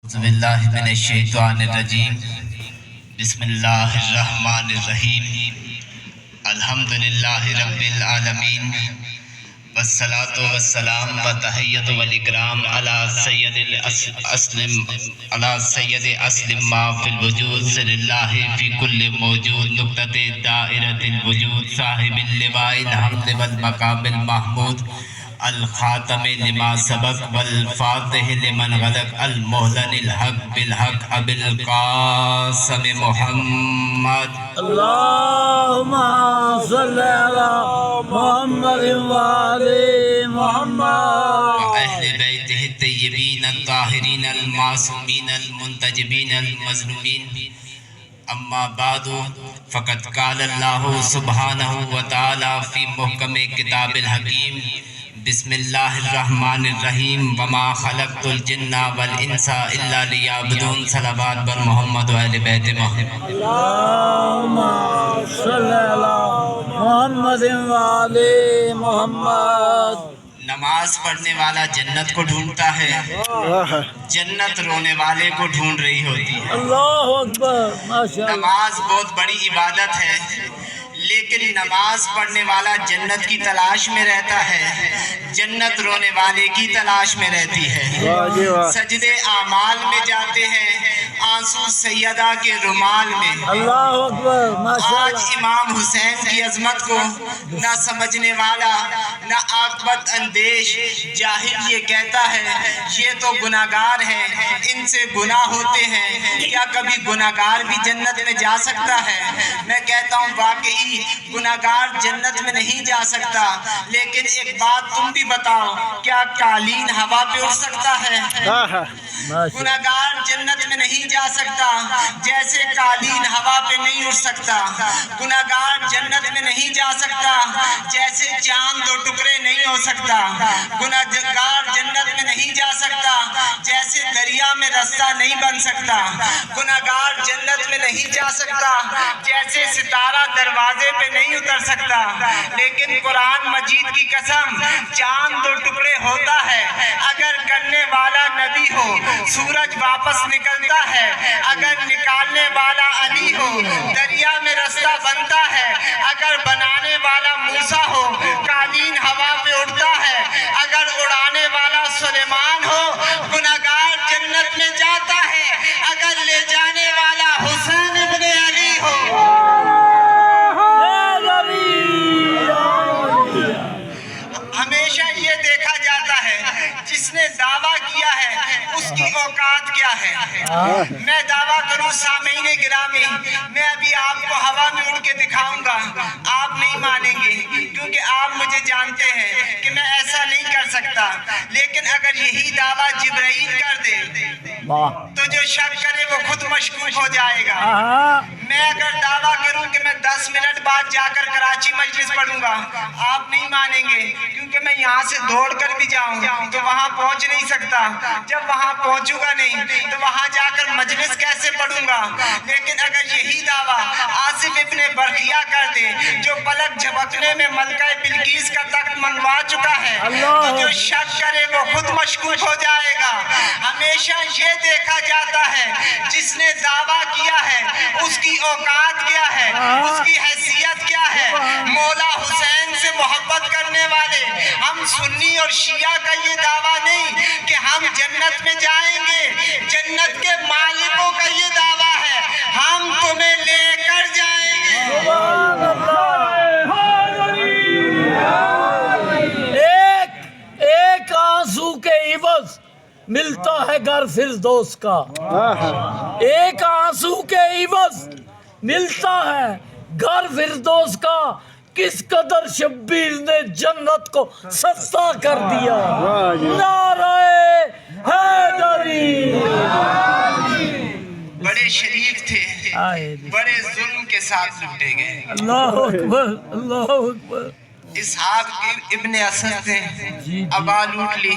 اعوذ باللہ من الشیطان الرجیم بسم اللہ الرحمن الرحیم الحمدللہ رب العالمین والصلاة والسلام وتحیت والاکرام علی سید اسلم ما فی الوجود سر اللہ فی کل موجود نقطۃ دائرۃ الوجود صاحب اللواء الحمد والمقام المحمود الخاتم لما سبق والفاتح لمن غلق المعلن الحق بالحق ابی القاسم محمد اللهم صل على محمد وآل محمد وأهل بيته الطيبين الطاهرين المعصومين المنتجبين المظلومين اما بعد فقد قال الله سبحانه وتعالى في محكم كتاب الحكيم بسم اللہ الرحمن الرحیم وما خلقت الجن والانس الا لیعبدون صلوات بر محمد و اہل بیت محمد اللهم صل على محمد وآل محمد نماز پڑھنے والا جنت کو ڈھونڈتا ہے، جنت رونے والے کو ڈھونڈ رہی ہوتی ہے۔ اللہ اکبر، ماشاءاللہ۔ نماز بہت بڑی عبادت ہے، لیکن نماز پڑھنے والا جنت کی تلاش میں رہتا ہے، جنت رونے والے کی تلاش میں رہتی ہے۔ سجدے اعمال میں جاتے ہیں، آنسو سیدہ کے رومال میں۔ اللہ اکبر، آج ماشاءاللہ۔ امام حسین کی عظمت کو نہ سمجھنے والا، نہ عاقبت اندیش جاہل یہ کہتا ہے یہ تو گناہگار ہیں، ان سے گناہ ہوتے ہیں، کیا کبھی گناہگار بھی جنت میں جا سکتا ہے؟ میں کہتا ہوں واقعی گناہگار جنت میں نہیں جا سکتا، لیکن ایک بات تم بھی بتاؤ، کیا قالین ہوا پہ اڑ سکتا ہے؟ گناہگار جنت میں نہیں جا سکتا، جیسے قالین ہوا پہ نہیں اڑ سکتا۔ گناہگار جنت میں نہیں جا سکتا، جیسے چاند دو ٹکڑے نہیں ہو سکتا۔ گناہگار جنت میں نہیں جا سکتا، جیسے دریا میں رستہ نہیں بن سکتا۔ گناہگار جنت میں نہیں جا سکتا، جیسے ستارہ دروازے پہ نہیں اتر سکتا۔ لیکن قرآن مجید کی قسم، چاند دو ٹکڑے ہوتا ہے اگر کرنے والا نبی ہو، سورج واپس نکلتا ہے اگر نکالنے والا علی ہو، دریا میں رستہ بنتا ہے اگر بنانے والا موسیٰ ہو، قالین ہوا پہ اڑتا ہے اگر اڑانے والا سلیمان ہو۔ گناہگار جنت میں جاتا ہے اگر لے جانے والا حسین ابن علی ہو۔ ہمیشہ یہ دیکھا جاتا ہے جس نے دعویٰ کیا ہے اس کی اوقات کیا ہے۔ میں دعویٰ کروں سامعین گرامی، میں ابھی آپ کو ہوا میں اڑ کے دکھاؤں گا، آپ نہیں مانیں گے کیونکہ آپ مجھے جانتے ہیں کہ میں ایسا نہیں کر سکتا۔ لیکن اگر یہی دعویٰ جبرائیل کر دے تو جو شک کرے وہ خود مشکوک ہو جائے گا۔ میں اگر دعویٰ کروں کہ میں 10 منٹ بعد جا کر کراچی مجلس پڑھوں گا، آپ نہیں مانیں گے کیونکہ میں یہاں سے دوڑ کر بھی جاؤں تو وہاں پہنچ نہیں سکتا۔ جب وہاں پہنچوں گا نہیں تو وہاں جا کر مجلس کیسے پڑھوں گا؟ لیکن اگر یہی دعویٰ آصف ابن برقیہ کر دے جو پلک جھپکنے میں ملکہ بلقیس کا تخت منگوا چکا ہے تو جو شک کرے وہ خود مشکوک ہو جائے گا۔ ہمیشہ یہ دیکھا جاتا ہے جس نے دعویٰ کیا ہے اس کی اوقات کیا ہے، اس کی حیثیت کیا ہے۔ مولا حسین سے محبت کرنے والے ہم سنی اور شیعہ کا یہ دعویٰ نہیں کہ ہم جنت میں جائیں گے، جنت کے مالکوں کا یہ دعویٰ ہے ہم تمہیں لے کر جائیں گے۔ ایک آنسو کے عوض ملتا ہے گھر فردوس کا، ایک آنسو کے عوض ملتا ہے گھر فردوس کا۔ کس قدر شبیر نے جنت کو سستا کر دیا۔ نعرہ حیدری۔ بڑے شریف تھے، بڑے ظلم کے ساتھ لوٹے گئے۔ اللہ اکبر، اللہ اکبر۔ اسحاق ابن اسد نے ابا لوٹ لی،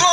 2